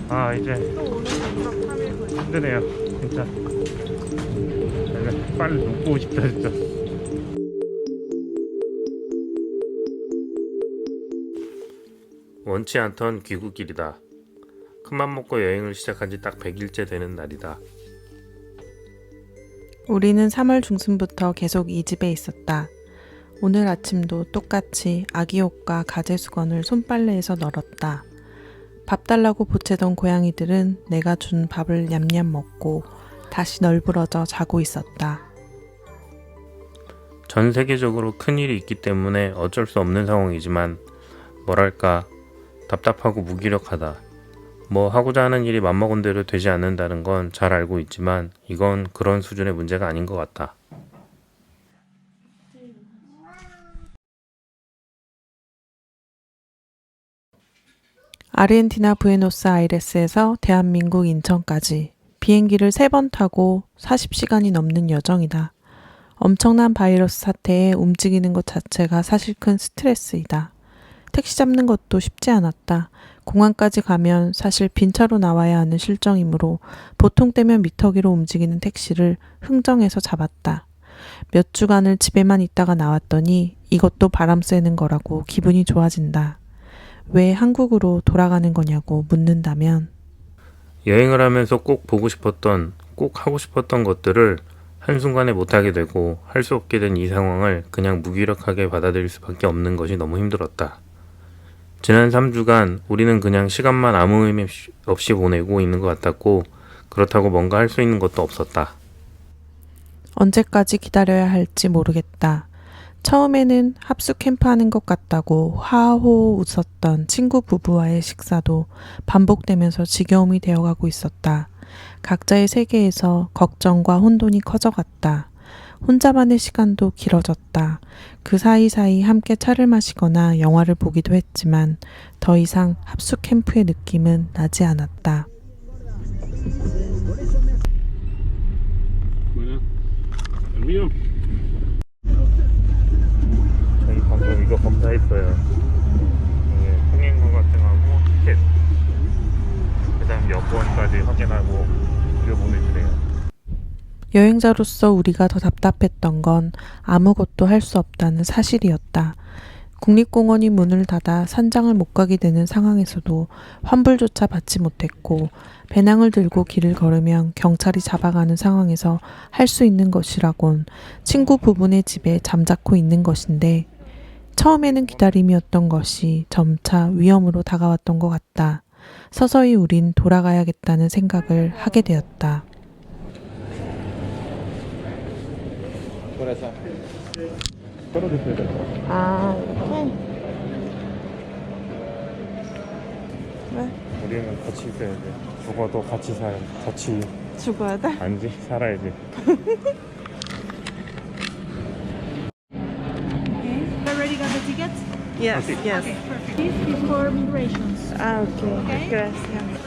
아 이제 또 오는 게 2박 3일 걸려. 힘드네요 진짜. 빨리 눈 보고 싶다 진짜. 원치 않던 귀국길이다. 큰맘 먹고 여행을 시작한 지 딱 100일째 되는 날이다. 우리는 3월 중순부터 계속 이 집에 있었다. 오늘 아침도 똑같이 아기 옷과 가재 수건을 손빨래해서 널었다. 밥 달라고 보채던 고양이들은 내가 준 밥을 냠냠 먹고 다시 널브러져 자고 있었다. 전 세계적으로 큰일이 있기 때문에 어쩔 수 없는 상황이지만 뭐랄까 답답하고 무기력하다. 뭐 하고자 하는 일이 맘먹은 대로 되지 않는다는 건 잘 알고 있지만 이건 그런 수준의 문제가 아닌 것 같다. 아르헨티나 부에노스아이레스에서 대한민국 인천까지 비행기를 3번 타고 40시간이 넘는 여정이다. 엄청난 바이러스 사태에 움직이는 것 자체가 사실 큰 스트레스이다. 택시 잡는 것도 쉽지 않았다. 공항까지 가면 사실 빈차로 나와야 하는 실정이므로 보통 때면 미터기로 움직이는 택시를 흥정해서 잡았다. 몇 주간을 집에만 있다가 나왔더니 이것도 바람 쐬는 거라고 기분이 좋아진다. 왜 한국으로 돌아가는 거냐고 묻는다면 여행을 하면서 꼭 보고 싶었던, 꼭 하고 싶었던 것들을 한순간에 못하게 되고 할 수 없게 된 이 상황을 그냥 무기력하게 받아들일 수밖에 없는 것이 너무 힘들었다. 지난 3주간 우리는 그냥 시간만 아무 의미 없이 보내고 있는 것 같았고 그렇다고 뭔가 할 수 있는 것도 없었다. 언제까지 기다려야 할지 모르겠다. 처음에는 합숙 캠프하는 것 같다고 하호 웃었던 친구 부부와의 식사도 반복되면서 지겨움이 되어가고 있었다. 각자의 세계에서 걱정과 혼돈이 커져갔다. 혼자만의 시간도 길어졌다. 그 사이사이 함께 차를 마시거나 영화를 보기도 했지만 더 이상 합숙 캠프의 느낌은 나지 않았다. 저희 방금 이거 검사했어요. 통행권증하고 티켓, 그 다음 여권까지 확인하고 이거 보내주래요. 여행자로서 우리가 더 답답했던 건 아무것도 할 수 없다는 사실이었다. 국립공원이 문을 닫아 산장을 못 가게 되는 상황에서도 환불조차 받지 못했고 배낭을 들고 길을 걸으면 경찰이 잡아가는 상황에서 할 수 있는 것이라곤 친구 부부네 집에 잠자코 있는 것인데 처음에는 기다림이었던 것이 점차 위험으로 다가왔던 것 같다. 서서히 우린 돌아가야겠다는 생각을 하게 되었다. 떨어졌어야 돼. 아, 이렇게? 왜? 우리는 같이 있어야 돼. 죽어도 같이 같이 죽어야 돼? 아니지, 살아야지. Already got the tickets? Yes, Okay. yes. Perfect. This is for migrations. 아, 오케이. Okay. Gracias.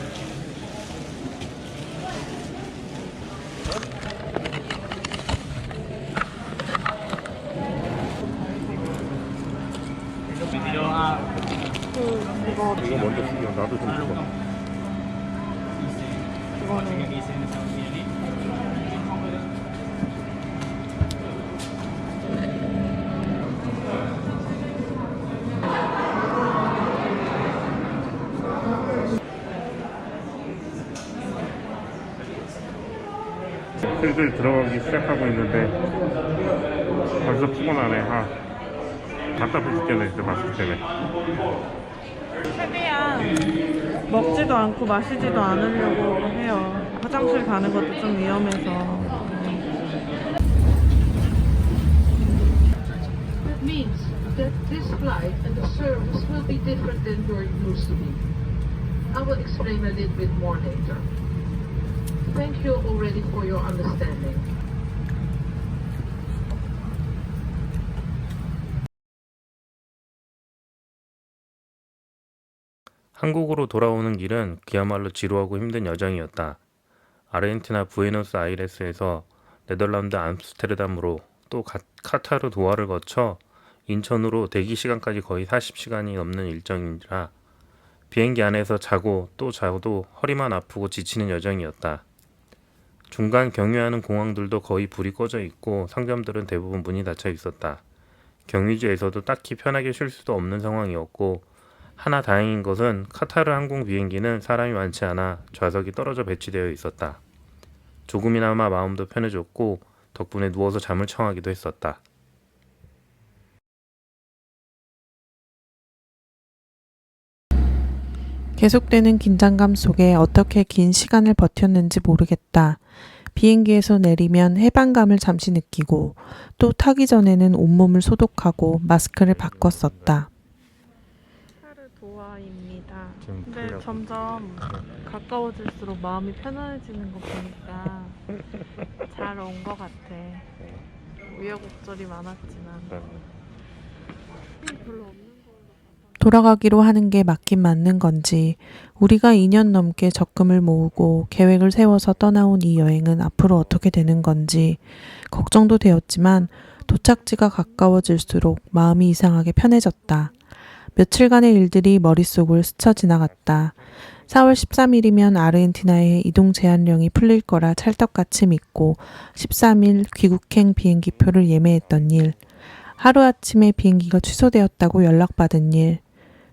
이거 먼저 죽여. 나도 좀 죽어. 이거는 슬슬 들어가기 시작하고 있는데 벌써 피곤하네. 아, 답답해 죽겠네 진짜 마스크 때문에. 최대한 먹지도 않고 마시지도 않으려고 해요. 화장실 가는 것도 좀 위험해서. That means that this flight and the service will be different than you're used to be. I will explain a little bit more later. Thank you already for your understanding. 한국으로 돌아오는 길은 그야말로 지루하고 힘든 여정이었다. 아르헨티나 부에노스아이레스에서 네덜란드 암스테르담으로 또 카타르 도하를 거쳐 인천으로 대기 시간까지 거의 40시간이 넘는 일정이라 비행기 안에서 자고 또 자도 허리만 아프고 지치는 여정이었다. 중간 경유하는 공항들도 거의 불이 꺼져 있고 상점들은 대부분 문이 닫혀 있었다. 경유지에서도 딱히 편하게 쉴 수도 없는 상황이었고 하나 다행인 것은 카타르 항공 비행기는 사람이 많지 않아 좌석이 떨어져 배치되어 있었다. 조금이나마 마음도 편해졌고 덕분에 누워서 잠을 청하기도 했었다. 계속되는 긴장감 속에 어떻게 긴 시간을 버텼는지 모르겠다. 비행기에서 내리면 해방감을 잠시 느끼고 또 타기 전에는 온몸을 소독하고 마스크를 바꿨었다. 카타르 도하입니다. 근데 점점 가까워질수록 마음이 편안해지는 거 보니까 잘 온 것 같아. 우여곡절이 많았지만 별로 없는 돌아가기로 하는 게 맞긴 맞는 건지 우리가 2년 넘게 적금을 모으고 계획을 세워서 떠나온 이 여행은 앞으로 어떻게 되는 건지 걱정도 되었지만 도착지가 가까워질수록 마음이 이상하게 편해졌다. 며칠간의 일들이 머릿속을 스쳐 지나갔다. 4월 13일이면 아르헨티나에 이동 제한령이 풀릴 거라 찰떡같이 믿고 13일 귀국행 비행기표를 예매했던 일, 하루아침에 비행기가 취소되었다고 연락받은 일,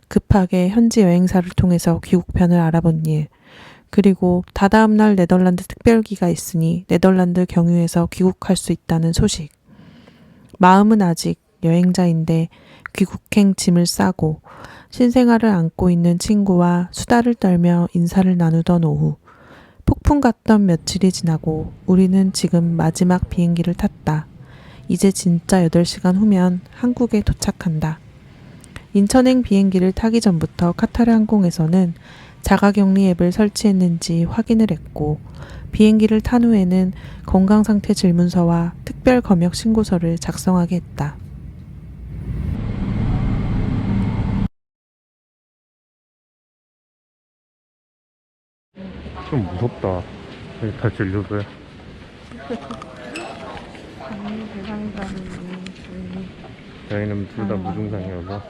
급하게 현지 여행사를 통해서 귀국편을 알아본 일, 그리고 다다음 날 네덜란드 특별기가 있으니 네덜란드 경유해서 귀국할 수 있다는 소식. 마음은 아직 여행자인데 귀국행 짐을 싸고 신생아를 안고 있는 친구와 수다를 떨며 인사를 나누던 오후. 폭풍 같던 며칠이 지나고 우리는 지금 마지막 비행기를 탔다. 이제 진짜 8시간 후면 한국에 도착한다. 인천행 비행기를 타기 전부터 카타르 항공에서는 자가격리 앱을 설치했는지 확인을 했고 비행기를 탄 후에는 건강상태 질문서와 특별 검역 신고서를 작성하게 했다. 좀 무섭다. 다 진료소야. 대상자는 저희는 둘 다 무증상이어서.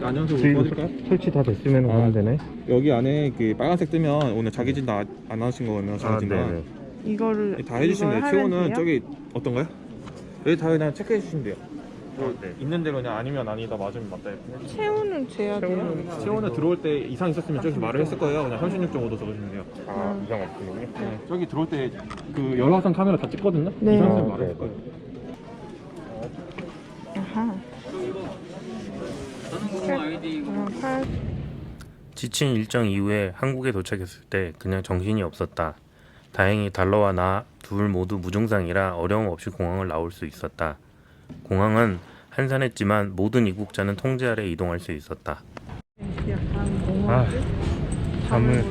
안녕하세요. 도와드릴까요? 설치 다 됐으면 가면 되네. 여기 안에 그 빨간색 뜨면 오늘 자기 진단 안 하신 거면 자기 진단 네네. 이거를 다 해주시면 돼요. 체온은 저기 어떤가요? 여기 다 그냥 체크해 주시면 돼요. 네. 있는 대로 그냥 아니면 아니다 맞으면 맞다 이렇게. 체온은 재야 돼요? 체온은 들어올 때 이상 있었으면 저기 말을 했을 거예요. 그냥 36.5도 적어주면 돼요. 아, 이상 없군요. 네. 저기 들어올 때 그 열화상 카메라 다 찍거든요. 네. 이상 아, 있으면 말을 네. 했을 거예요. 아하. 지친 일정 이후에 한국에 도착했을 때 그냥 정신이 없었다. 다행히 달러와 나 둘 모두 무증상이라 어려움 없이 공항을 나올 수 있었다. 공항은 한산했지만 모든 입국자는 통제 아래 이동할 수 있었다. 아, 잠을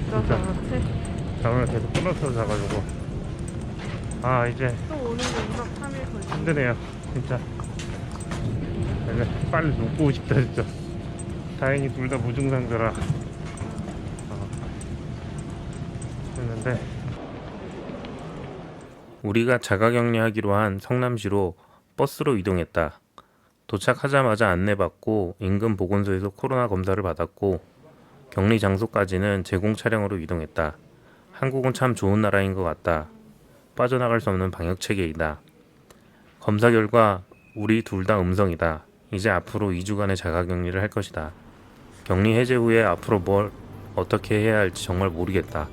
계속 끊어서 자가지고 이제 또 오는 게 2박 3일 걸려. 힘드네요 진짜. 빨리 눕고 싶다 진짜. 다행히 둘 다 무증상자라 했는데 우리가 자가격리하기로 한 성남시로 버스로 이동했다. 도착하자마자 안내받고 인근 보건소에서 코로나 검사를 받았고 격리 장소까지는 제공 차량으로 이동했다. 한국은 참 좋은 나라인 것 같다. 빠져나갈 수 없는 방역 체계이다. 검사 결과 우리 둘 다 음성이다. 이제 앞으로 2주간의 자가격리를 할 것이다. 격리 해제 후에 앞으로 뭘 어떻게 해야 할지 정말 모르겠다.